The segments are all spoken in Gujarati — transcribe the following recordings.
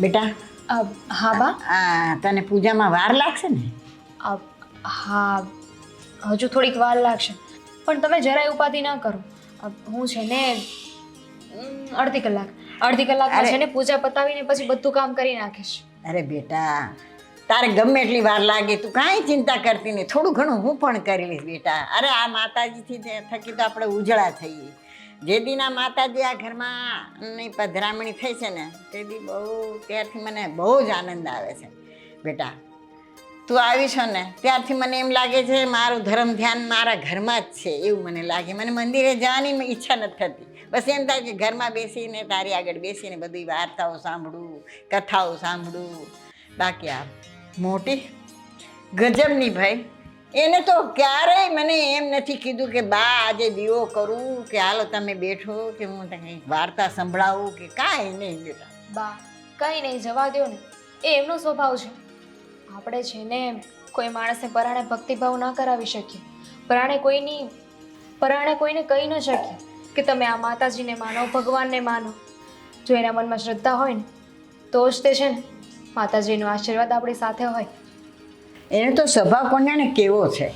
બેટા હા બા. તને પૂજામાં વાર લાગશે ને? હા, હજુ થોડીક વાર લાગશે, પણ તમે જરાય ઉપાધિ ના કરો. હું છે ને અડધી કલાકમાં છે ને પૂજા પતાવીને પછી બધું કામ કરી નાખીશ. અરે બેટા, તારે ગમે એટલી વાર લાગે તું કાંઈ ચિંતા કરતી નહીં, થોડું ઘણું હું પણ કરી લઈશ બેટા. અરે આ માતાજીથી થકી તો આપણે ઉજળા થઈએ. જે દિન આ માતાજી આ ઘરમાં ની પધરામણી થઈ છે ને તે દી ત્યારથી મને બહુ જ આનંદ આવે છે બેટા. તું આવી છો ને ત્યારથી મને એમ લાગે છે મારું ધર્મ ધ્યાન મારા ઘરમાં જ છે એવું મને લાગે. મને મંદિરે જવાની ઈચ્છા નથી થતી. બસ એમ થાય કે ઘરમાં બેસીને તારી આગળ બેસીને બધી વાર્તાઓ સાંભળું, કથાઓ સાંભળું. બાકી આ મોટી ગજબની ભાઈ, એને તો ક્યારેય મને એમ નથી કીધું કે બા આજે દીવો કરું કે હાલો તમે બેઠો કે હું તને વાર્તા સંભળાવું કે કાંઈ નહીં બેટા. બા કંઈ નહીં, જવા દો ને, એ એમનો સ્વભાવ છે. આપણે છે ને કોઈ માણસને પરાણે ભક્તિભાવ ના કરાવી શકીએ. પરાણે કોઈને કહી ન શકીએ કે તમે આ માતાજીને માનો, ભગવાનને માનો. જો એના મનમાં શ્રદ્ધા હોય ને તો જ તે છે ને માતાજીનો આશીર્વાદ આપણી સાથે હોય. એને તો સ્વભાવ કોને કેવો છે.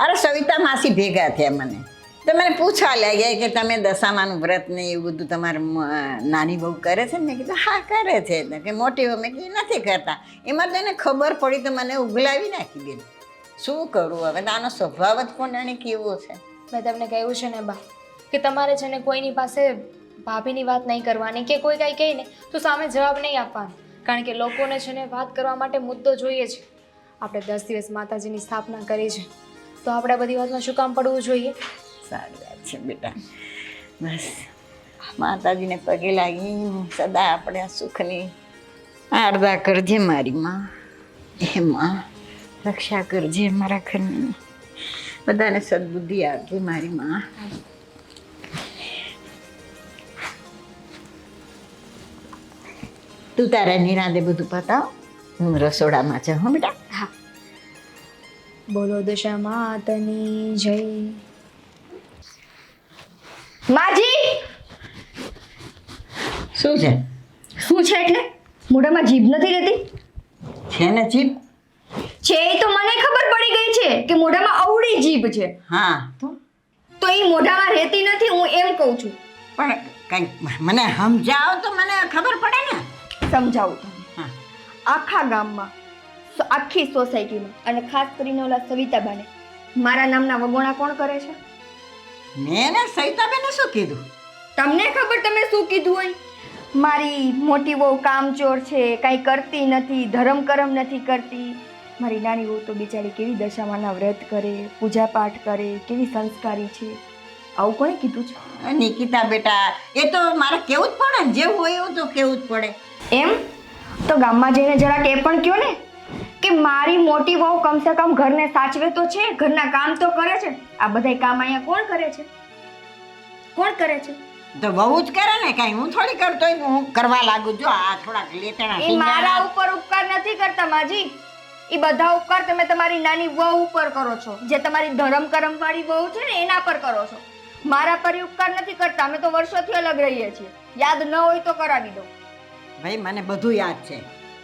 અરે સવિતા માસી ભેગા થયા મને તો મને પૂછવા લાગ્યા કે તમે દશામાનું વ્રત ને એવું બધું તમારા નાની બહુ કરે છે ને? મેં કીધું હા કરે છે. કે મોટી બહુ? મેં કીધું નથી કરતા. એમાં તો એને ખબર પડી તો મને ઉગલાવી નાખી બેન. શું કરું હવે? આનો સ્વભાવ જ કોને કેવો છે. મેં તમને કહ્યું છે ને બા કે તમારે છે ને કોઈની પાસે ભાભીની વાત નહીં કરવાની, કે કોઈ કાંઈ કહે ને તો સામે જવાબ નહીં આપવાનો. કારણ કે લોકોને છે ને વાત કરવા માટે મુદ્દો જોઈએ છે. આપણે 10 દિવસ માતાજીની સ્થાપના કરી છે તો આપણે બધી વાતમાં શું કામ પડવું જોઈએ? સારી વાત છે બેટા. બસ માતાજીને પગે લાગી સદા આપણે આ સુખની આરદા કરજે મારી માં. એમાં રક્ષા કરજે મારા ઘરની, બધાને સદબુદ્ધિ આપજે મારી માં. તું તારા નિરાંદે બધું પતાવ, હું રસોડામાં છે. હો બેટા. હા. બોલો દશા માતની જય. માજી શું છે? શું છે એટલે મોઢામાં જીભ નથી રહેતી? છે ને જીભ? છે એ તો મને ખબર પડી ગઈ છે કે મોઢામાં અવળી જીભ છે. હા તો એ મોઢામાં રહેતી નથી, હું એમ કહું છું. પણ કંઈક મને સમજાવો તો મને ખબર પડે ને. સમજાવું તમને. હા. આખા ગામમાં, આખી સોસાયટીમાં અને ખાસ કરીને ઓલા સવિતાબાને મારા નામના વગોણા કોણ કરે છે? મેં ને સવિતાબેને શું કીધું? તમને ખબર તમે શું કીધું હોય? મારી મોટી વહુ કામચોર છે, કાંઈ કરતી નથી, ધર્મ કરમ નથી કરતી. મારી નાની વહુ તો બિચારી કેવી દશામાના વ્રત કરે, પૂજા પાઠ કરે, કેવી સંસ્કારી છે. આવું કોણે કીધું છે? નિકિતા બેટા, એ તો મારે કેવું જ પડે ને, જેવું હોય એવું તો કેવું જ પડે. એમ તો ગામમાં જઈને જરાક એ પણ કહો ને કે મારી મોટી વહુ કમસે કમ ઘરને સાચવે તો છે, ઘરના કામ તો કરે છે. આ બધાય કામ અહીંયા કોણ કરે છે? કોણ કરે છે? તો બહુ જ કરે ને, કાંઈ હું થોડી કરતો હોય, હું કરવા લાગુ. જો આ થોડાક લેતણા એ મારા ઉપર ઉપકાર નથી કરતા માજી. એ બધા ઉપકાર તમે તમારી નાની વહુ ઉપર કરો છો, જે તમારી ધર્મ કરમ વાળી વહુ છે ને એના પર કરો છો. મારા પર ઉપકાર નથી કરતા. અમે તો વર્ષોથી અલગ રહીએ છીએ. યાદ ન હોય તો કરાવી દો. ભાઈ મને બધું યાદ છે,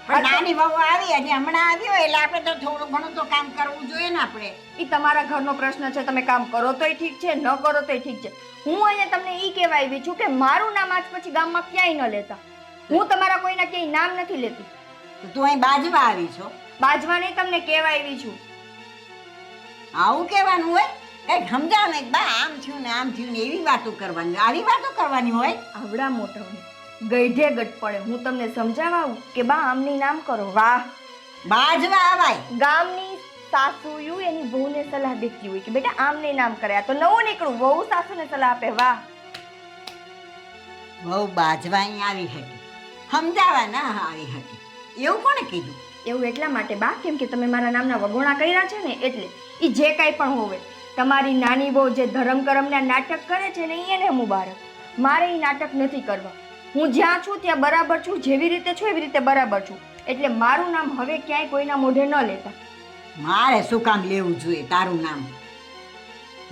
પણ નાની વહુ આવી હજી હમણાં આવી હોય એટલે આપણે તો થોડું ઘણું તો કામ કરવું જોઈએ ને આપણે. એ તમારા ઘરનો પ્રશ્ન છે. તમે કામ કરો તોય ઠીક છે, ન કરો તોય ઠીક છે. હું અહીંયા તમને ઈ કહેવા આવી છું કે મારું નામ આજ પછી ગામમાં ક્યાંય ન લેતા. હું તમારા કોઈના ક્યાંય નામ નથી લેતી. તો તું અહીં બાજવા આવી છો? બાજવા નહીં, તમને કહેવા આવી છું. આવું કહેવાનું હોય? કંઈક સમજાવ ને બા, આમ થયું ને આમ થયું ને એવી વાતો કરવાની, આવી વાતો કરવાની હોય? આવડા મોટાઓને ગઈઢે ગટ પડે. હું તમને સમજાવું કે બા આમની નામ કરો. વાહ, બાજવા આવાય. ગામની સાસુયું એની વહુને સલાહ દેતી હોય કે બેટા આમને નામ કરે. આ તો નવું નીકળું, વહુ સાસુને સલાહ આપે. વાહ, બહુ બાજવા અહીં આવી હતી, સમજાવા ના આવી હતી. એવું કોણે કીધું? એવું એટલા માટે બા કેમ કે તમે મારા નામના વગોણા કર્યા છે ને, એટલે એ જે કાંઈ પણ હોવે. તમારી નાની બહુ જે ધર્મ કરમના નાટક કરે છે ને એને મુબારક. મારે એ નાટક નથી કરવા. હું જ્યાં છું ત્યાં બરાબર છું, જેવી રીતે છું એવી રીતે બરાબર છું. એટલે મારું નામ હવે ક્યાંય કોઈના મોઢે ન લેતા. મારે શું કામ લેવું જોઈએ તારું નામ?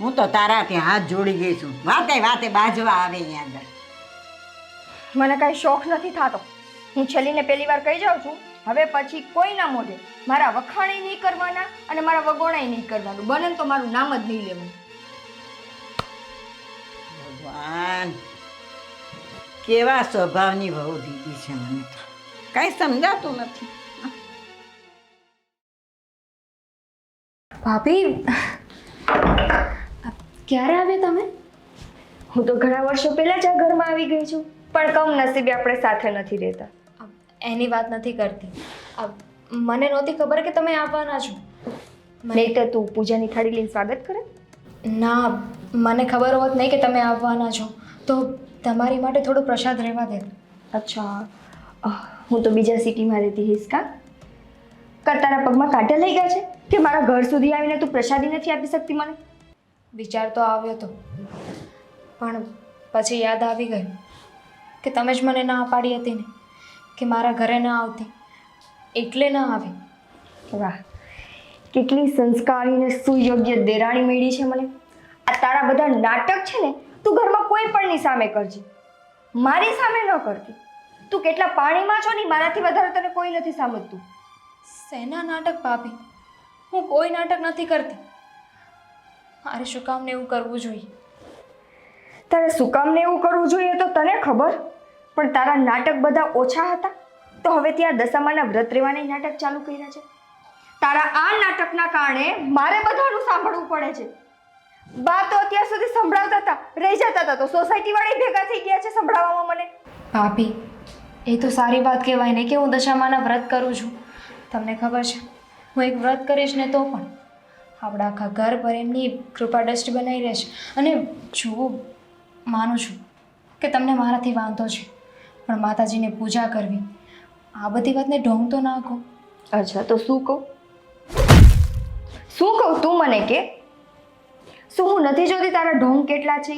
હું તો તારા ત્યાં હાથ જોડી ગઈ છું. વાતે વાતે બાજવા આવે અહીંયા આગળ. મને કાંઈ શોખ નથી થતો. હું છેલ્લીને પહેલી વાર કહી જાઉં છું, હવે પછી કોઈના મોઢે મારા વખાણે નહીં કરવાના અને મારા વગોણાય નહીં કરવાનું. બને ને તો મારું નામ જ નહીં લેવું. ભગવાન, કેવા સ્વભાવની વહુ દીધી છે મને તો કાંઈ સમજાતું નથી. ભાભી, ક્યારે આવ્યા તમે? હું તો ઘણા વર્ષો પહેલા જ આ ઘરમાં આવી ગઈ છું, પણ કમનસીબે આપણે સાથે નથી રહેતા. એની વાત નથી કરતી. મને નહોતી ખબર કે તમે આવવાના છો. નહીં તો તું પૂજાની થાળી લઈને સ્વાગત કરે. ના, મને ખબર હોત નહીં કે તમે આવવાના છો તો તમારી માટે થોડો પ્રસાદ રહેવા દે. અચ્છા, હું તો બીજા સિટીમાં રહેતી હિસકા. તારા પગમાં કાંટા લઈ ગયા છે કે મારા ઘર સુધી આવીને તું પ્રસાદી નથી આપી શકતી મને? વિચાર તો આવ્યો તો, પણ પછી યાદ આવી ગયું કે તમે જ મને ના પાડી હતી ને કે મારા ઘરે ના આવતી, એટલે ના આવી. વાહ, કેટલી સંસ્કારી ને સુયોગ્ય દેરાણી મેળી છે મને. આ તારા બધા નાટક છે ને તું ઘરમાં કોઈ પણની સામે કરજે, મારી સામે ન કરતી. તું કેટલા પાણીમાં છો ને મારાથી વધારે તને કોઈ નથી સમજતું. શેના નાટક ભાભી? હું કોઈ નાટક નથી કરતી. મારે શું કામ ને એવું કરવું જોઈએ? તારે શું કામ ને એવું કરવું જોઈએ તો તને ખબર, પણ તારા નાટક બધા ઓછા હતા તો હવે ત્યાં દશામાના વ્રત રહેવાના નાટક ચાલુ કર્યા છે. તારા આ નાટકના કારણે મારે બધાનું સાંભળવું પડે છે. બા તો અત્યાર સુધી સંભળાવતા હતા, રહી જતા હતા, તો સોસાયટી વાળા ભેગા થઈ ગયા છે સંભળાવવામાં મને. ભાભી, એ તો સારી વાત કહેવાય ને કે હું દશામાના વ્રત કરું છું. તમને ખબર છે, હું એક વ્રત કરીશ ને તો પણ આપણા આખા ઘર પર એમની કૃપા ડસ્ટ બનાવી રહેશે. અને જો માનું છું કે તમને મારાથી વાંધો છે, પણ માતાજીને પૂજા કરવી, આ બધી વાતને ઢોંગ તો ના કહો. અચ્છા, તો શું કહું? શું કહું તું મને કે? શું હું નથી જોતી તારા ઢોંગ કેટલા છે?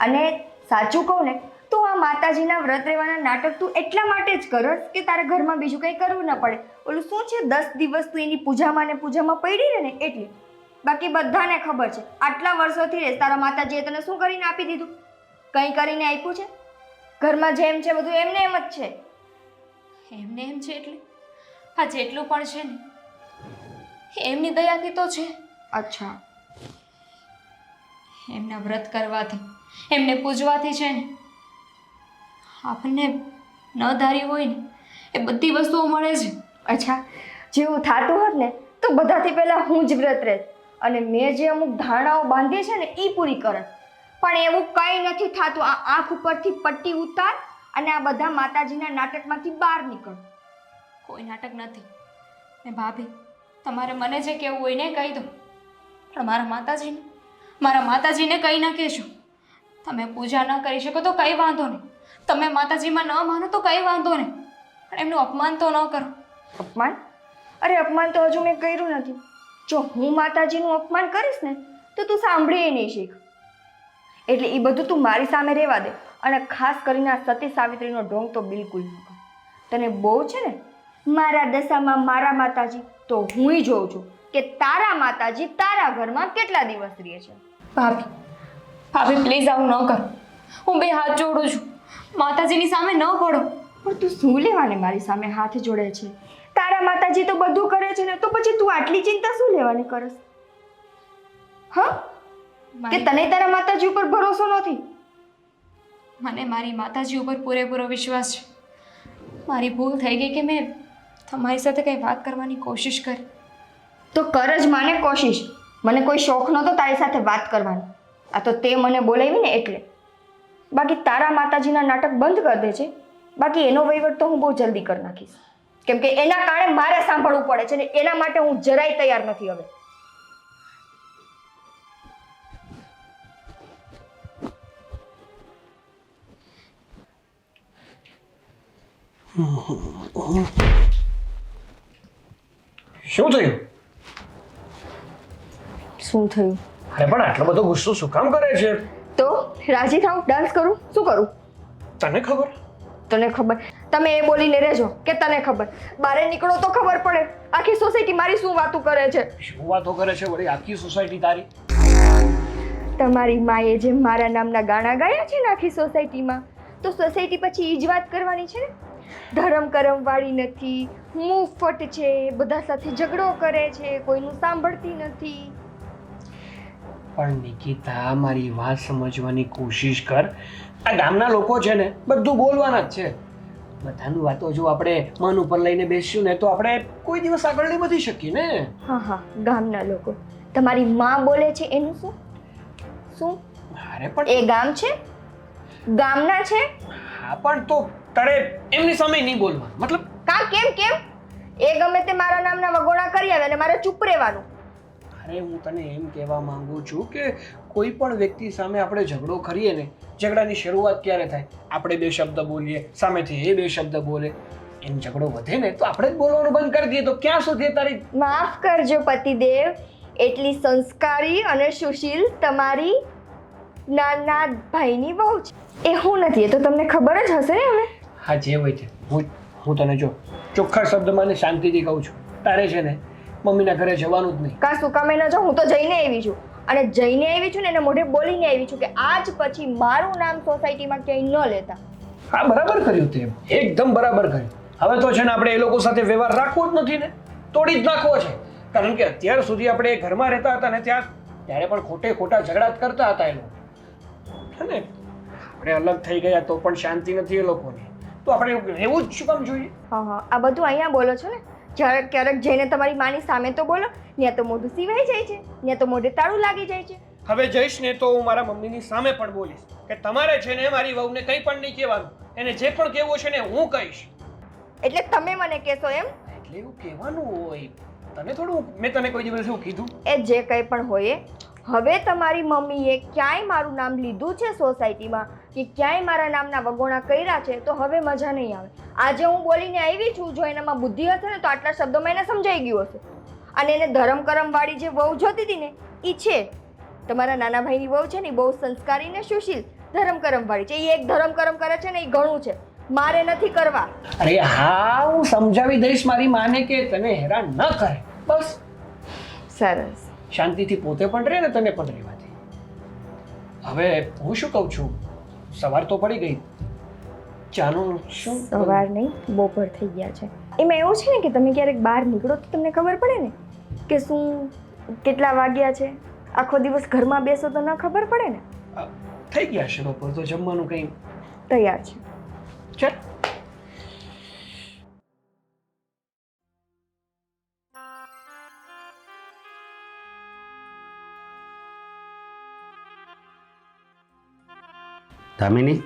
અને સાચું કહું ને તો આ માતાજીના વ્રત રહેવાના નાટક તું એટલા માટે જ કરસ કે તારા ઘરમાં બીજું કંઈ કરવું ન પડે. ઓલું શું છે, 10 દિવસ તું એની પૂજામાં ને પૂજામાં પડી રહે ને એટલે. બાકી બધાને ખબર છે આટલા વર્ષોથી રેસ તારા માતાજીએ તને શું કરીને આપી દીધું? કંઈ કરીને આપ્યું છે? ઘરમાં જેમ છે બધું એમને એમ જ છે. એમને એમ છે એટલે આ જેટલું પણ છે ને એમની દયાથી તો છે. અચ્છા, એમના વ્રત કરવાથી, એમને પૂજવાથી છે ને આપણને ન ધારી હોય ને એ બધી વસ્તુઓ મળે છે. અચ્છા, જેવું થતું હોત ને તો બધાથી પહેલાં હું જ વ્રત રહેત અને મેં જે અમુક ધારણાઓ બાંધી છે ને એ પૂરી કરત. પણ એવું કંઈ નથી થતું. આ આંખ ઉપરથી પટ્ટી ઉતાર અને આ બધા માતાજીના નાટકમાંથી બહાર નીકળ. કોઈ નાટક નથી. ને ભાભી, તમારે મને જે કહેવું હોય ને કહી દો, પણ મારા માતાજીને કંઈ ના કહેશો. તમે પૂજા ન કરી શકો તો કંઈ વાંધો નહીં, તમે માતાજીમાં ન માનો તો કંઈ વાંધો નહીં, પણ એમનું અપમાન તો ન કરો. અપમાન? અરે અપમાન તો હજુ મેં કર્યું નથી. જો હું માતાજીનું અપમાન કરીશ ને તો તું સાંભળીએ નહીં શીખ. એટલે એ બધું તું મારી સામે રહેવા દે. અને ખાસ કરીને આ સતી સાવિત્રીનો ઢોંગ તો બિલકુલ ન કર. તને બહુ છે ને મારા દશામાં મારા માતાજી, તો હુંય જોઉં છું કે તારા માતાજી તારા ઘરમાં કેટલા દિવસ રહે છે. ભાભી પ્લીઝ આવું ન કરો. હું બે હાથ જોડું છું, માતાજીની સામે ન પડો. પણ તું શું લેવાને મારી સામે હાથ જોડે છે? તારા માતાજી તો બધું કરે છે ને, તો પછી તું આટલી ચિંતા શું લેવાની કરસ? હા, કે તને તારા માતાજી ઉપર ભરોસો નથી? મને મારી માતાજી ઉપર પૂરેપૂરો વિશ્વાસ છે. મારી ભૂલ થઈ ગઈ કે મેં તમારી સાથે કંઈ વાત કરવાની કોશિશ કરી. તો કર જ માને કોશિશ. મને કોઈ શોખ નહોતો તારી સાથે વાત કરવાનો. આ તો તે મને બોલાવી ને એટલે. બાકી તારા માતાજીના નાટક બંધ કરી દે છે. બાકી એનો વહીવટ તો હું બહુ જલ્દી કરી નાખીશ, કેમ કે એના કારણે મારે સાંભળવું પડે છે ને એના માટે હું જરાય તૈયાર નથી હવે. શું થયું? શું થયું? અરે પણ આટલો બધો ગુસ્સો શું કામ કરે છે? તો રાજી થાવ, ડાન્સ કરું, શું કરું? તને ખબર? તને ખબર? તમે એ બોલીને રહેજો કે તને ખબર. બારે નીકળો તો ખબર પડે. આખી સોસાયટી મારી શું વાતો કરે છે. શું વાતો કરે છે વળી આખી સોસાયટી તારી? તમારી માએ જેમ મારા નામના ગાણા ગાયા છે ને આખી સોસાયટીમાં, તો સોસાયટી પછી ઈ જ વાત કરવાની છે ને. ધર્મ કરમવાળી નથી, મુફ્ત છે, બધા સાથે ઝઘડો કરે છે, કોઈનું સાંભળતી નથી. પણ નિકિતા મારી વાત સમજવાની કોશિશ કર. આ ગામના લોકો છે ને બધું બોલવાના જ છે. બધાની વાતો જો આપણે મન ઉપર લઈને બેસ્યું ને તો આપણે કોઈ દિવસ આગળ નહીં વધી શકીએ ને. હા હા, ગામના લોકો. તમારી માં બોલે છે એનું શું? શું અરે પણ એ ગામ છે? ગામના છે? હા પણ તો તારે એમની સામે નહીં બોલવાનું. મતલબ કેમ એ ગમે તે મારા નામના વગોણા કરી આવે અને મારે ચૂપ રહેવાનું. અરે હું તને એમ કહેવા માંગુ છું કે કોઈ પણ વ્યક્તિ સામે આપણે ઝઘડો કરીએ ને, ઝઘડાની શરૂઆત ક્યારે થાય? આપણે બે શબ્દ બોલીએ, સામેથી એ બે શબ્દ બોલે, એમ ઝઘડો વધે ને તો આપણે જ બોલવાનું બંધ કરી દઈએ તો ક્યાં સુધી તારી. માફ કરજો પતિદેવ, એટલી સંસ્કારી અને સુશીલ તમારી નાના ભાઈની વહુ છે. એ હું નથી, એ તો તમને ખબર જ હશે ને હવે. હા જે હોય છે. હું તને જો ચોખ્ખા શબ્દમાં ને શાંતિથી કહું છું, તારે છે ને મમ્મીના ઘરે જવાનું જ નહીં. કા શું કામે ન જાઉં? હું તો જઈને આવી છું, અને જઈને આવી છું ને એને મોઢે બોલીને આવી છું કે આજ પછી મારું નામ સોસાયટીમાં ક્યાંય ન લેતા. હા બરાબર કર્યું તે, એકદમ બરાબર કર્યું. હવે તો છે ને આપણે એ લોકો સાથે વ્યવહાર રાખવો જ નથી ને, તોડી જ નાખવો છે. કારણ કે અત્યાર સુધી આપણે એ ઘરમાં રહેતા હતા ને ત્યારે પણ ખોટા ઝઘડા જ કરતા હતા એ લોકો. છે ને આપણે અલગ થઈ ગયા તો પણ શાંતિ નથી એ લોકોની. તો આપણે એવું જ શું કામ જોઈએ? હા હા, આ બધું અહીંયા બોલો છો ને, ક્યારેક જઈને તમારી માની સામે તો બોલો. ત્યાં તો મોઢું સીવાઈ જાય છે, ત્યાં તો મોઢે તાળું લાગી જાય છે. હવે જઈશ ને તો હું મારા મમ્મીની સામે પણ બોલીશ કે તમારે છે ને મારી વહુને કંઈ પણ નહીં કહેવાનું, એને જે પણ કહેવું છે ને હું કહીશ. એટલે તમે મને કહેશો એમ? એટલે એવું કહેવાનું હોય. તને થોડું મેં તને કોઈ દિવસ એવું કીધું? એ જે કંઈ પણ હોય, હવે તમારી મમ્મીએ ક્યાંય મારું નામ લીધું છે સોસાયટીમાં કે ક્યાંય મારા નામના વગોણા કર્યા છે તો હવે મજા નહીં આવે. આજે હું બોલીને આવી છું, જો એનામાં બુદ્ધિ હશે ને તો આટલા શબ્દોમાં એને સમજાઈ ગયું હશે. અને એને ધર્મ કરમવાળી જે વહુ જોતી હતી ને એ છે તમારા નાના ભાઈની વહુ છે ને, બહુ સંસ્કારી ને સુશીલ ધર્મ કરમવાળી છે. એ એક ધર્મ કરમ કરે છે ને એ ઘણું છે, મારે નથી કરવા. અરે હા, હું સમજાવી દઈશ મારી માને કે તને હેરાન ન કરે. બસ સરસ. શાંતિથી પોતે પણ રહે ને તને પણ રહેવા દે. હવે હું શું કહું છું, સવાર તો પડી ગઈ, ચાનું શું? સવાર નહીં, બપોર થઈ ગયા છે. એમાં એવું છે ને કે તમે ક્યારેક બહાર નીકળો તો તમને ખબર પડે ને કે શું કેટલા વાગ્યા છે. આખો દિવસ ઘરમાં બેસો તો ન ખબર પડે ને. થઈ ગયા છે બપોર, તો જમવાનું કંઈ તૈયાર છે. ચાલ. દામિની,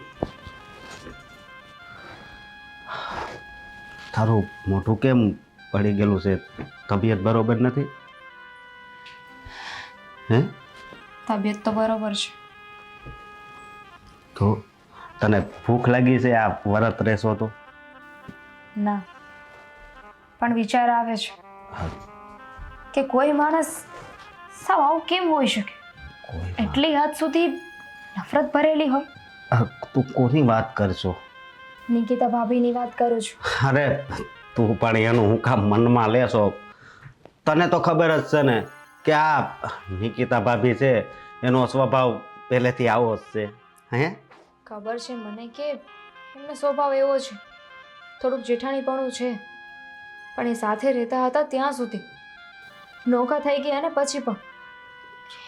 તારું મોઢું કેમ પડી ગયેલું છે? તબિયત બરોબર નથી? હે? તબિયત તો બરોબર છે. તો તને ભૂખ લાગી છે આ વરત રહેશો તો? ના, પણ વિચાર આવે છે કે કોઈ માણસ સાવ આવું કેમ હોઈ શકે, એટલી હદ સુધી નફરત ભરેલી હોય. તું કોની વાત કરશો? નિકિતા ભાભીની વાત કરું છું. અરે તું પણ એનું હું કામ મનમાં લેશો? તને તો ખબર જ છે ને કે આ નિકિતા ભાભી છે એનો સ્વભાવ પહેલેથી આવો જ છે. હે? ખબર છે મને કે એમનો સ્વભાવ એવો છે, થોડુંક જેઠાણીપણું છે, પણ એ સાથે રહેતા હતા ત્યાં સુધી નોખા થઈ ગયા ને પછી પણ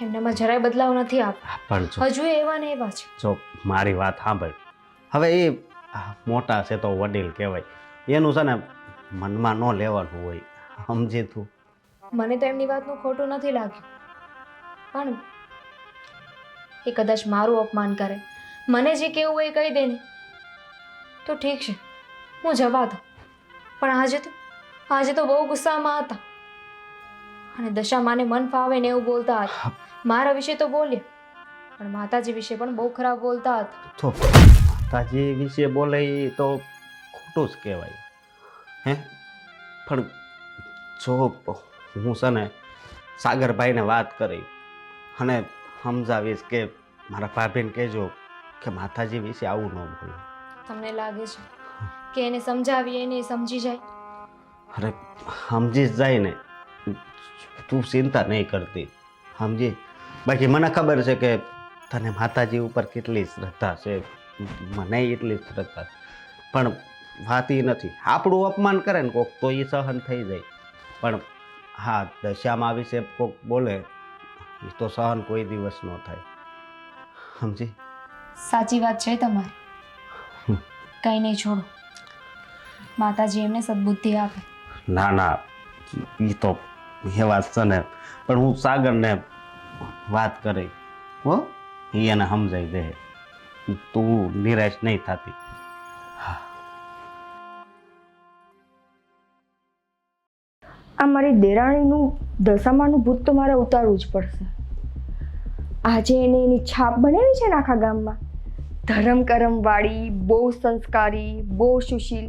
એમનામાં જરાય બદલાવ નથી આવ્યો. પણ હજુ એવા ને એવા છે. જો મારી વાત સાંભળ. હવે એ મોટા છે તો વડીલ કહેવાય, એનું છે ને મનમાં ન લેવાનું હોય, સમજી તું? મને તો એમની વાતનું ખોટું નથી લાગ્યું, પણ એ કદાચ મારું અપમાન કરે, મને જે કેવું હોય એ કહી દે ને તો ઠીક છે, હું જવા દઉં. પણ આજે તો બહુ ગુસ્સામાં હતા અને દશામાને મન ફાવે ને એવું બોલતા હતા. મારા વિશે તો બોલ્યા, પણ માતાજી વિશે પણ બહુ ખરાબ બોલતા હતા. તો માતાજી વિશે બોલે એ તો ખોટું જ કહેવાય. હે? પણ જો હું છે ને સાગરભાઈને વાત કરી અને સમજાવીશ કે મારા ભાભીને કહેજો કે માતાજી વિશે આવું ન બોલે. તમને લાગે છે કે એને સમજાવીએ એને સમજી જાય? અરે સમજી જ જાય ને, તું ચિંતા નહીં કરતી, સમજી? બાકી મને ખબર છે કે તને માતાજી ઉપર કેટલી શ્રદ્ધા છે, મને એટલી શ્રદ્ધા, પણ વાત ઈ નથી. આપણું અપમાન કરે ને કોક તો એ સહન થઈ જાય, પણ હા દશામાં વિશે કોક બોલે એ તો સહન કોઈ દિવસ ન થાય, સમજી? સાચી વાત છે તમારી. કંઈ નહીં, છોડો. માતાજી એમને સદબુદ્ધિ આપે. ના ના, એ તો એ વાત છે ને, પણ હું સાગરને વાત કરી હો, એ એને સમજાઈ દે. તું નિરાશ નહીં થતી. આ મારી દેરાણીનું દશામાનું ભૂત તો મારે ઉતારવું જ પડશે. આજે એને એની છાપ બનાવી છે ને આખા ગામમાં, ધર્મ કરમવાળી, બહુ સંસ્કારી, બહુ સુશીલ.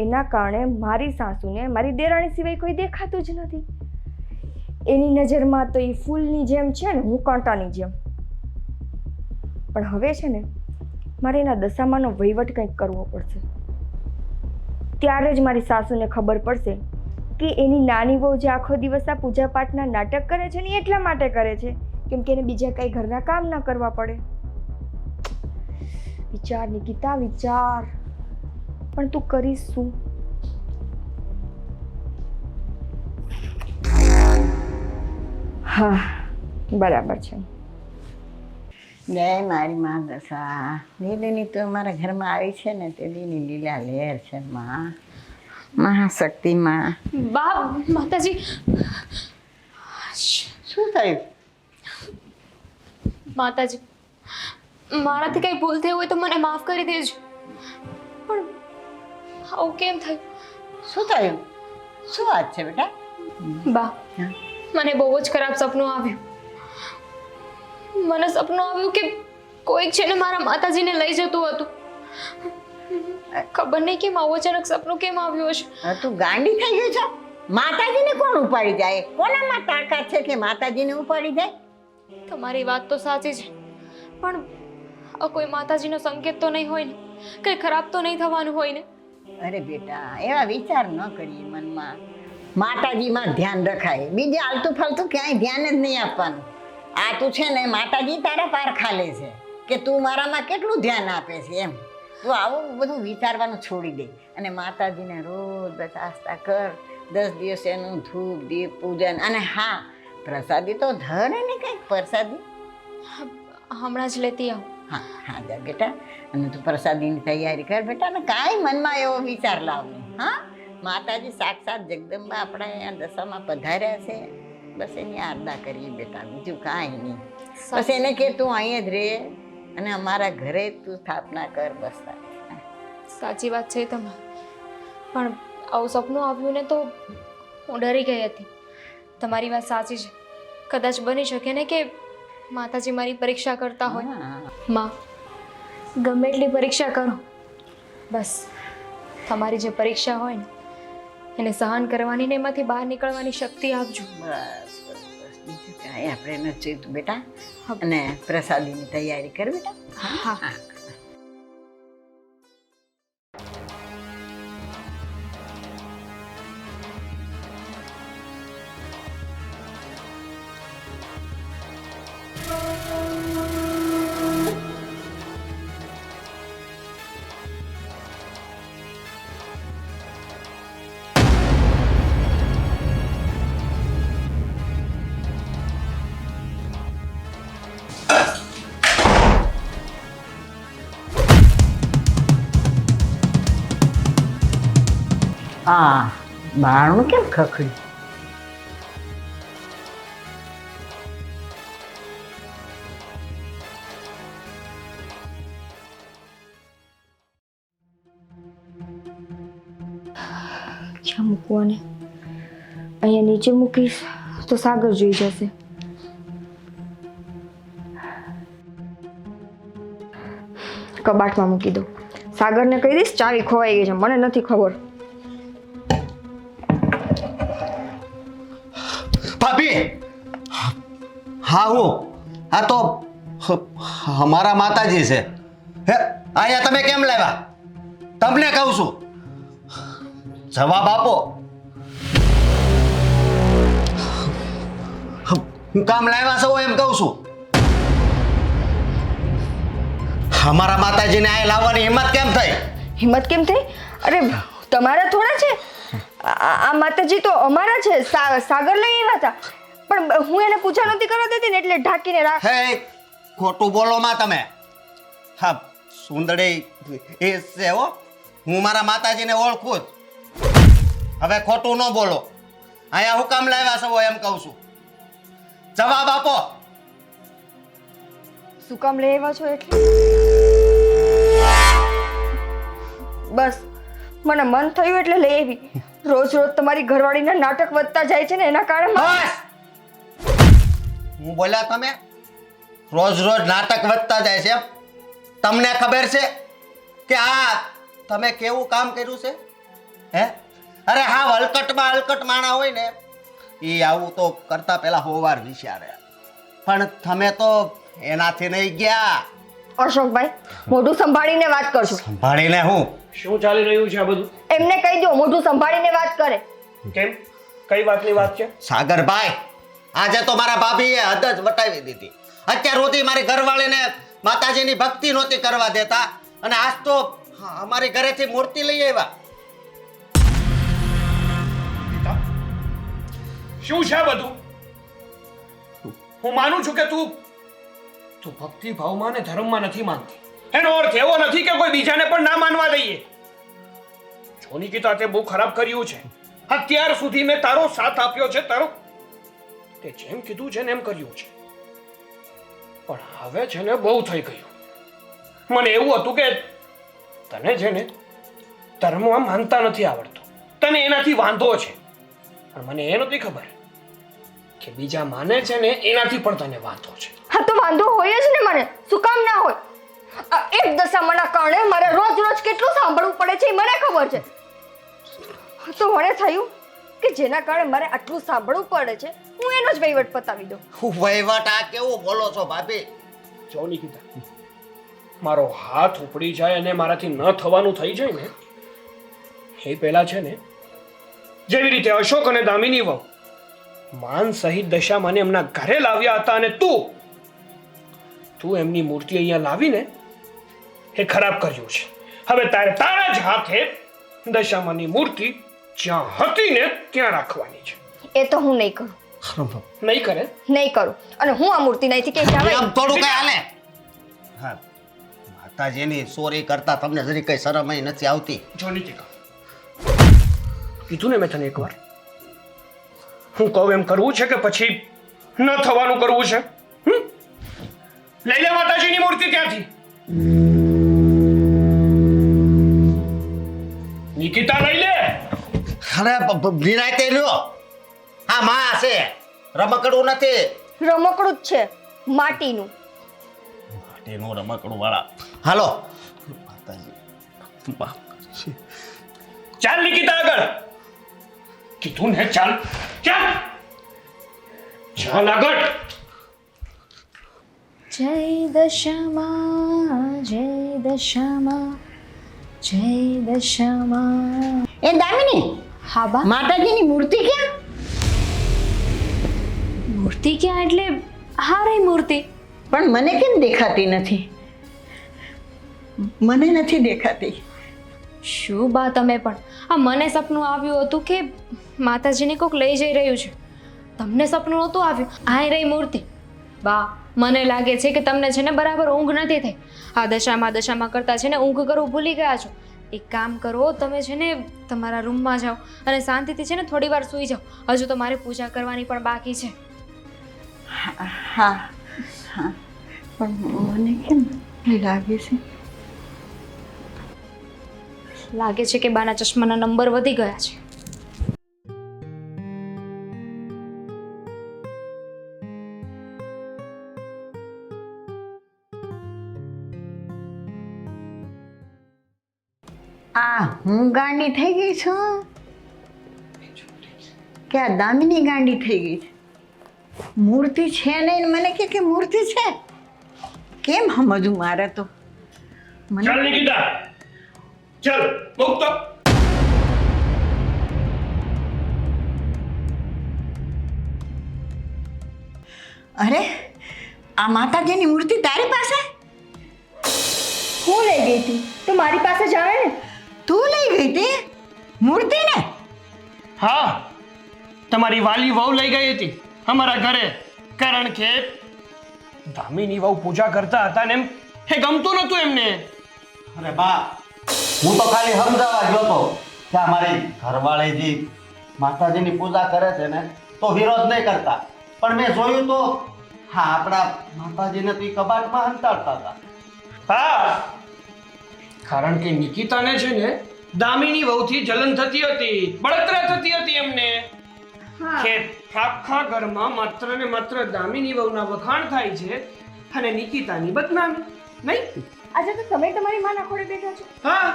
એના કારણે મારી સાસુને મારી દેરાણી સિવાય કોઈ દેખાતું જ નથી. એની નજરમાં તો એ ફૂલની જેમ છે ને, હું કાંટાની જેમ. પણ હવે છે ને મારે એના દશામાનો વહીવટ કંઈક કરવો પડશે. ત્યારે જ મારી સાસુને ખબર પડશે કે એની નાની બહુ જે આખો દિવસ આ પૂજા પાઠના નાટક કરે છે ને એટલા માટે કરે છે કેમ કે એને બીજા કંઈ ઘરના કામ ના કરવા પડે. વિચાર નિકિતા, વિચાર. પણ તું કરીશ શું? હા, બરાબર છે. જય મારી માં દશા. દીદીની તો અમારા ઘરમાં આવી છે ને તે દીની લીલા લહેર છે માં, મહાશક્તિ માં. બા, માતાજી. શું થયું? માતાજી, મારાથી કંઈ ભૂલ થઈ હોય તો મને માફ કરી દેજો, પણ આવું કેમ થયું? શું થયું? શું વાત છે બેટા? બા, મને બહુ જ ખરાબ સપનું આવ્યું. મને સપનું આવ્યું કે કોઈક છે ને મારા માતાજીને લઈ જતું હતું. ખબર નહીં કેમ આવું અચાનક સપનું કેમ આવ્યું હશે. તું ગાંડી થઈ ગઈ છો? માતાજીને કોણ ઉપાડી જાય? કોનામાં તાકાત છે કે માતાજીને ઉપાડી જાય? તમારી વાત તો સાચી છે, પણ આ કોઈ માતાજીનો સંકેત તો નહીં હોય ને, કંઈ ખરાબ તો નહીં થવાનું હોય ને. અરે બેટા, એવા વિચાર ન કરીએ મનમાં. માતાજીમાં ધ્યાન રખાય, બીજે આલતું ફાલતું ક્યાંય ધ્યાન જ નહીં આપવાનું. આ તું છે ને માતાજી તારા પારખા લે છે કે તું મારામાં કેટલું ધ્યાન આપે છે એમ. તું આવું બધું વિચારવાનું છોડી દે અને માતાજીને રોજ બસ આસ્થા કર. 10 દિવસ એનું ધૂપ દીપ પૂજન, અને હા પ્રસાદી તો ધરે ને કંઈક પ્રસાદી. હમણાં જ લેતી આવું. હા હા જા બેટા, અને તું પ્રસાદીની તૈયારી કર બેટા, ને કાંઈ મનમાં એવો વિચાર લાવ નહીં. હા, માતાજી સાક્ષાત જગદંબા આપણા અહીંયા દશામાં પધાર્યા છે, બસ એની આરડા કરીએ બેટા, બીજું કાંઈ નહીં. બસ એને કે તું અહીંયા જ રહે અને અમારા ઘરે તું સ્થાપના કર, બસ. સાચી વાત છે તમારી, પણ આવું સપનું આવ્યું ને તો હું ડરી ગઈ હતી. તમારી વાત સાચી છે, કદાચ બની શકે ને કે માતાજી મારી પરીક્ષા કરતા હોય. માં, ગમે એટલી પરીક્ષા કરો, બસ તમારી જે પરીક્ષા હોય ને એને સહન કરવાની ને એમાંથી બહાર નીકળવાની શક્તિ આપજો. બસ બસ બસ, બીજું કાંઈ આપણે નથી જોઈતું બેટા. અને પ્રસાદીની તૈયારી કર બેટા. હા હા. હા, બારણું કેમ ખખડ્યું? ક્યાં મૂકવાને? અહીંયા નીચે મૂકીશ તો સાગર જોઈ જશે. કબાટમાં મૂકી દો. સાગરને કહી દઈશ ચાવી ખોવાઈ ગઈ છે, મને નથી ખબર. ભાભી, હા હું આ તો અમારા માતાજી છે. હે, અહીંયા તમે કેમ લાવ્યા? તમને કહું છું, જવાબ આપો. હું કામ લાવ્યા છો એમ કહું છું. અમારા માતાજીને અહીંયા લાવવાની હિંમત કેમ થઈ? હિંમત કેમ થઈ? અરે તમારા થોડા છે, આ માતાજી તો અમારા છે. સાગર લઈ આવ્યા હતા, પણ હું એને પૂછા નહોતી કરવા દેતી ને એટલે ઢાંકીને રાખ. હે ખોટું બોલો માં તમે. હા સુંદરી એ છે હો, હું મારા માતાજીને ઓળખું જ. હવે ખોટું ન બોલો. અહીંયા હું કામ લાવ્યા છો એમ કહું છું, જવાબ આપો. શું કામ લઈ આવ્યા છો એટલે? બસ મને મન થયું એટલે લઈ આવી. રોજ રોજ તમારી ઘરવાળીના નાટક વધતા જાય છે ને એના કારણે બસ હું બોલ્યા તમે? રોજ રોજ નાટક વધતા જાય છે. તમને ખબર છે કે આ તમે કેવું કામ કર્યું છે? હે અરે હા, હલકટમાં હલકટ માણા હોય ને એ આવું તો કરતા પહેલા હોવાર વિચારે, પણ તમે તો એનાથી નહીં ગયા. અશોકભાઈ મોઢું સંભાળીને વાત કરજો. સંભાળીને હું? શું ચાલી રહ્યું છે આ બધું? એમને કહી દો મોઢું સંભાળીને વાત કરે. કેમ? કઈ વાતની વાત છે? સાગરભાઈ, આજે તો મારા ભાભીએ હદ જ વટાવી દીધી. અત્યાર સુધી મારી ઘરવાળીને માતાજીની ભક્તિ નહોતી કરવા દેતા, અને આજ તો અમારી ઘરેથી મૂર્તિ લઈ આવ્યા. શું છે આ બધું? હું માનું છું કે તું ભક્તિ ભાવમાં ને ધર્મમાં નથી માનતી. એનો અર્થ એવો નથી કે કોઈ બીજાને પણ ના માનવા દઈએ. જો નિકિતા, તે બહુ ખરાબ કર્યું છે. અત્યાર સુધી મેં તારો સાથ આપ્યો છે, તે જેમ કીધું છે ને એમ કર્યું છે, પણ હવે છે ને બહુ થઈ ગયું. મને એવું હતું કે તને છે ને ધર્મમાં માનતા નથી આવડતું, તને એનાથી વાંધો છે, પણ મને એ નહોતી ખબર કે બીજા માને છે ને એનાથી પણ તને વાંધો છે. હા તો વાંધો હોય જ ને, મને શું કામ ના હોય? આ એક દશામાના કારણે મારે રોજ રોજ કેટલું સાંભળવું પડે છે એ મને ખબર છે. તો મને થયું કે જેના કારણે મારે આટલું સાંભળવું પડે છે હું એનો જ વહીવટ પતાવી દઉં. વહીવટ આ કેવું બોલો છો ભાભી? જો નિકિતા, મારો હાથ ઉપડી જાય અને મારાથી ન થવાનું થઈ જાય ને એ પહેલા છે ને, જેવી રીતે અશોક અને દામિની વહુ માન સહિત દશામાને એમના ઘરે લાવ્યા હતા, અને તું એમની મૂર્તિ અહીંયા લાવીને એ ખરાબ કર્યું છે. હવે તારા જ હાથે દશામાની મૂર્તિ જ્યાં હતી ને ત્યાં રાખવાની છે. એ તો હું નહીં કરું. નહીં કરે? નહીં કરું, અને હું આ મૂર્તિ નહીંથી કે જાવે. આમ થોડું કઈ હાલે? હા, માતાજીની સોરી કરતા તમને જરી કઈ શરમ ય નથી આવતી? જો નિકિતા, કીધું ને મેં તને એકવાર, હું કહું એમ કરવું છે કે પછી ન થવાનું કરવું છે? લઈ લે માતાજીની મૂર્તિ ત્યાંથી. નિકિતા, લઈ લે. અરે નિરાયતે લ્યો. હા માં છે, રમકડું નથી. રમકડું જ છે, માટીનું. માટીનું રમકડું વાળા. હાલો માતાજી. ચાલ નિકિતા, આગળ. કીધું ને ચાલ, ચાલ ચાલ આગળ. જય દશામાં, જય દશામાં, જય દશામાં. એ દામિની, હા બા. માતાજીની મૂર્તિ ક્યાં? મૂર્તિ ક્યાં એટલે હા રહી મૂર્તિ. પણ મને કેમ દેખાતી નથી? મને નથી દેખાતી. શું બા તમે પણ, આ મને સપનું આવ્યું હતું કે માતાજીને કોક લઈ જઈ રહ્યું છે. તમને સપનું નહોતું આવ્યું? આ રહી મૂર્તિ. બા મને લાગે છે કે તમને છે ને બરાબર ઊંઘ નથી થઈ. આ દશામાં કરતા છે ને ઊંઘ કરવું ભૂલી ગયા છો. એક કામ કરો, તમે છે ને તમારા રૂમમાં જાઓ અને શાંતિથી છે ને થોડી વાર સૂઈ જાઓ. હજુ તો મારે પૂજા કરવાની પણ બાકી છે. હા હા, પણ મને કેમ લાગે છે? લાગે છે કે બાના ચશ્માના નંબર વધી ગયા છે. આ હું ગાંડી થઈ ગઈ છું કે આ દામિની ગાંડી થઈ ગઈ છે? મૂર્તિ છે નહીં, મને કે મૂર્તિ છે. કેમ સમજું મારે તો? ચાલ નિકિતા, ચાલ મૂક તો. અરે, આ માતાજીની મૂર્તિ તારી પાસે? હું લઈ ગઈ હતી તો મારી પાસે જ આવે ને. તું લઈ ગઈ હતી મૂર્તિ ને? હા, તમારી વાલી વહુ લઈ ગઈ હતી અમારા ઘરે, કારણ કે દામિની વહુ પૂજા કરતા હતા ને એમ એ ગમતું નતું એમને. અરે બા, હું તો ખાલી સમજાવવા ગયો હતો કે આ મારી ઘરવાળી જે માતાજીની પૂજા કરે છે ને તો વિરોધ નહીં કરતા, પણ મેં જોયું તો હા આપણા માતાજીને તો ઈ કબાટમાં હંતાડતા હતા. હા, કારણ કે નિકિતાને છે ને દામિની વહુથી જલન થતી હતી, બળતરા થતી હતી એમને, કે આખા ઘરમાં માત્ર ને માત્ર દામિની વહુના વખાણ થાય છે અને નિકિતાની બદનામી. નહીં? આજે તો તમે તમારી માના ખોળે બેઠા છો. હા,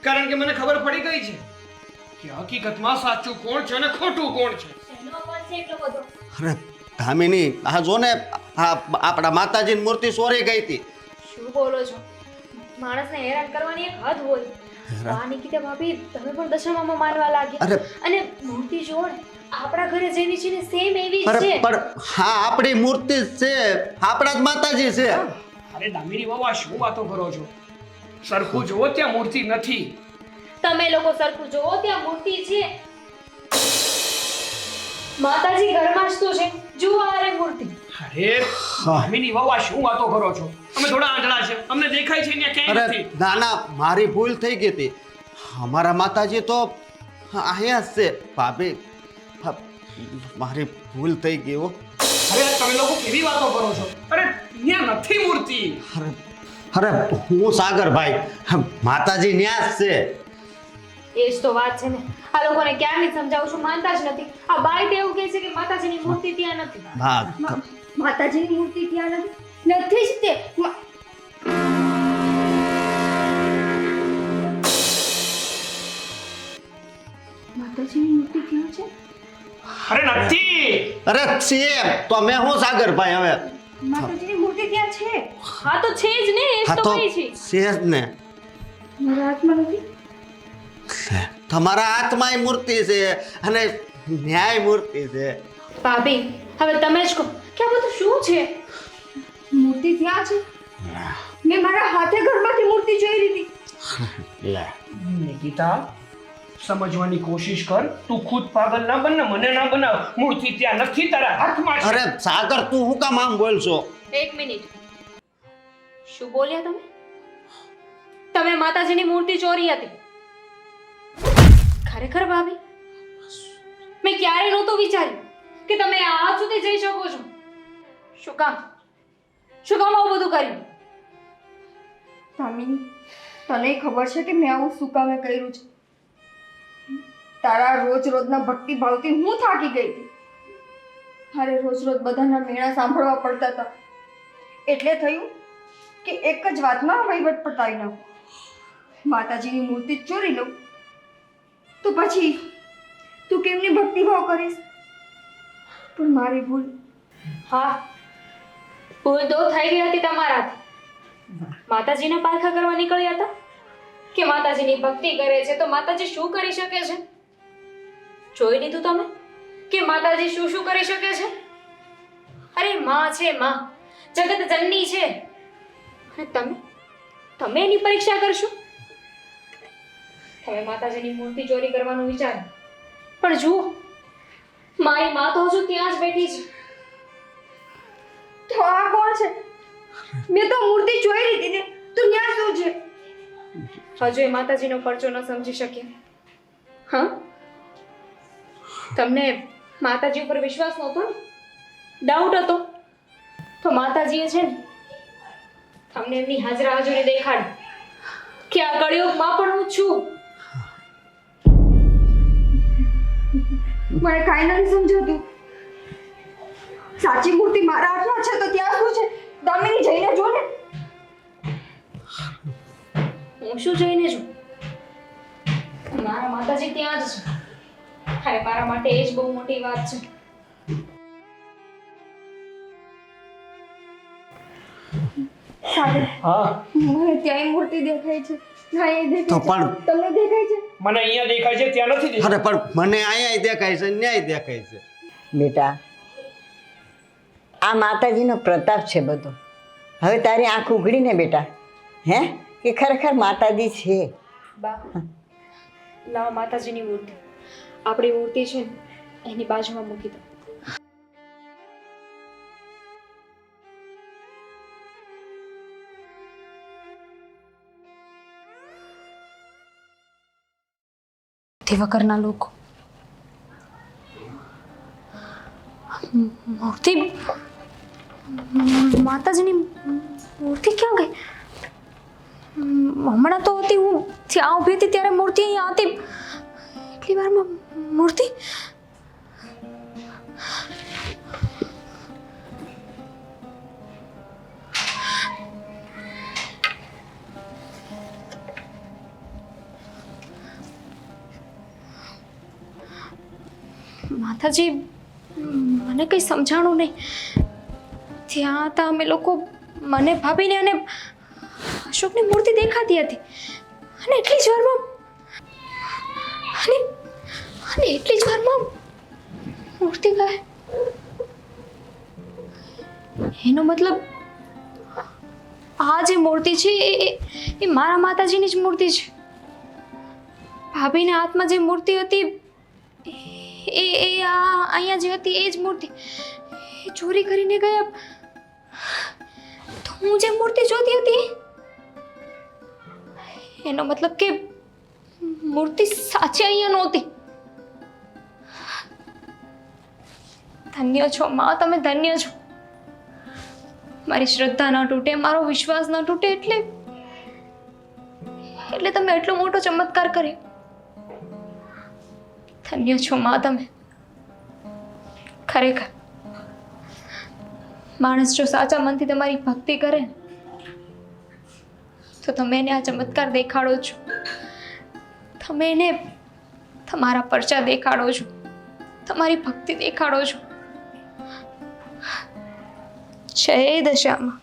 કારણ કે મને ખબર પડી ગઈ છે કે હકીકતમાં સાચું કોણ છે અને ખોટું કોણ છે. એનો અવાજ છે એટલો બધો. અરે દામિની, આ જો ને આ આપણા માતાજીની મૂર્તિ ચોરી ગઈ હતી. શું બોલો છો? માણસને હેરાન કરવાની એક હદ હોય. આ નિકિતા ભાભી, તમે પણ દશામામાં માનવા લાગ્યા. અરે અને મૂર્તિ જુઓ ને, આપણા ઘરે જેવી છે ને સેમ એવી જ અરે છે. પણ હા આપણી મૂર્તિ જ છે, આપણા જ માતાજી છે. અરે દામિની વહુ, આ શું વાતો કરો છો? સરખું જુઓ, ત્યાં મૂર્તિ નથી. તમે લોકો સરખું જોવો, ત્યાં મૂર્તિ છે. માતાજી ઘરમાં જ તો છે. જુઓ આ મૂર્તિ. અરે દામિની વહુ, આ શું વાતો કરો છો? અમે થોડા આંધળા છે, અમને દેખાય છે અહીંયા ક્યાંય અરે નથી. ના ના, મારી ભૂલ થઈ ગઈ હતી. અમારા માતાજી તો અહીંયા જ છે ભાભી. હા, મારી ભૂલ થઈ ગઈ હો. અરે તમે લોકો કેવી વાતો કરો છો? અરે ત્યાં નથી મૂર્તિ. અરે હું સાગરભાઈ, માતાજી ન્યા જ છે. એ જ તો વાત છે ને. આ લોકોને ક્યારની સમજાવું છું, માનતા જ નથી. આ બાઈ તો એવું કહે છે કે માતાજીની મૂર્તિ ત્યાં નથી. હા માતાજીની મૂર્તિ ત્યાં નથી જ તે. માતાજીની મૂર્તિ ક્યાં છે? અરે નથી. અરે છે તો મેં હું સાગરભાઈ હવે. માતાજીની મૂર્તિ ત્યાં છે. હા તો છે જ ને. એ જ હા તો તો કહી છે. છે જ ને. મારા હાથમાં નથી. તમારા હાથમાં ય મૂર્તિ છે અને ન્યાય મૂર્તિ છે. ભાભી, હવે તમે જ કહો કે આ બધું શું છે? મૂર્તિ ત્યાં છે. મેં મારા હાથે ઘરમાંથી મૂર્તિ જોઈ લીધી. લે નિકિતા, સમજવાની કોશિશ કર. તું ખુદ પાગલ ના બન ને મને ના બનાવ. મૂર્તિ ત્યાં નથી, તારા હાથમાં છે. અરે સાગર, તું શું કામ આમ બોલશો? એક મિનિટ. શું બોલ્યા તમે? તમે માતાજીની મૂર્તિ ચોરી હતી? ખરેખર ભાભી? મેં ક્યારે નહોતું વિચાર્યું કે તમે આ હાથ સુધી જઈ શકો છો. શું કામ આવું બધું કર્યું? દામિની, તને ખબર છે કે મેં આવું શું કામે કર્યું છે? તારા રોજ રોજના ભક્તિ ભાવથી હું થાકી ગઈ હતી. મારે રોજ રોજ બધાના મેળા સાંભળવા પડતા હતા. એટલે થયું કે એક જ વાતમાં વહીવટ પતાવી નાખું. માતાજીની મૂર્તિ ચોરી લઉં તો પછી તું કેમની ભક્તિભાવ કરીશ? પણ મારી ભૂલ. હા, ભૂલ તો થઈ ગઈ હતી તમારાથી. માતાજીના પારખા કરવા નીકળ્યા હતા કે માતાજીની ભક્તિ કરે છે તો માતાજી શું કરી શકે છે? જોઈ લીધું તમે કે માતાજી શું શું કરી શકે છે? અરે માં છે, માં જગત જનની છે. અને તમે એની પરીક્ષા કરશો? તમે માતાજીની મૂર્તિ ચોરી કરવાનું વિચાર, પણ જુઓ, મારી માં તો હજુ ત્યાં જ બેઠી છે. તો આ કોણ છે? મેં તો મૂર્તિ જોઈ લીધી ને, તું ન્યા શું છે? હજુ એ માતાજીનો પરચો ન સમજી શક્યા? હા, તમને માતાજી ઉપર વિશ્વાસ નહોતો ને? ડાઉટ હતો? તો માતાજીએ છે ને તમને એમની હાજરા હાજરી દેખાડી કે આ કળિયુગમાં પણ હું છું. મને કાંઈ નથી સમજાતું. સાચી મૂર્તિ મારા હાથમાં છે તો ત્યાં શું છે? દામિની, જઈને જો ને. હું શું જઈને છું? મારા માતાજી ત્યાં જ છે. અરે મારા માટે એ જ બહુ મોટી વાત છે. સાગર, હા, મને ત્યાંય મૂર્તિ દેખાય છે. હા, એ દેખાય તો છે. પણ તમને દેખાય છે? મને અહીંયા દેખાય છે, ત્યાં નથી દેખાય. અરે પણ મને અહીંયા દેખાય છે, ન્યાય દેખાય છે. બેટા, આ માતાજીનો પ્રતાપ છે બધો. હવે તારી આંખ ઉઘડીને બેટા. હે, કે ખરેખર માતાજી છે. બા લાવ માતાજીની મૂર્તિ, આપણી મૂર્તિ છે ને એની બાજુમાં મૂકી દો. તે વગરના લોકો મૂર્તિ, માતાજીની મૂર્તિ ક્યાં ગઈ? હમણાં તો હતી, હું ત્યાં ઊભી હતી ત્યારે મૂર્તિ અહીંયા હતી. એટલી વારમાં મૂર્તિ? માતાજી, મને કંઈ સમજાણું નહીં. ત્યાં હતા અમે લોકો, મને ભાભીને અને અશોકની મૂર્તિ દેખાતી હતી અને એટલી જ વારમાં અને એટલી જ વારમાં મૂર્તિ ગાય. એનો મતલબ આ જે મૂર્તિ છે એ મારા માતાજીની જ મૂર્તિ છે. ભાભીના હાથમાં જે મૂર્તિ હતી એ અહીંયા જે હતી એ જ મૂર્તિ એ ચોરી કરીને ગયા. તો હું જે મૂર્તિ જોતી હતી એનો મતલબ કે મૂર્તિ સાચી અહીંયા નહોતી. ધન્ય છો માં, તમે ધન્ય છો. મારી શ્રદ્ધા ન તૂટે, મારો વિશ્વાસ ન તૂટે એટલે તમે એટલો મોટો ચમત્કાર કર્યો. ધન્ય છો માં તમે. ખરેખર માણસ જો સાચા મનથી તમારી ભક્તિ કરે તો તમે એને આ ચમત્કાર દેખાડો છો. તમે એને તમારા પરચા દેખાડો છો, તમારી ભક્તિ દેખાડો છો. જય દશામાં.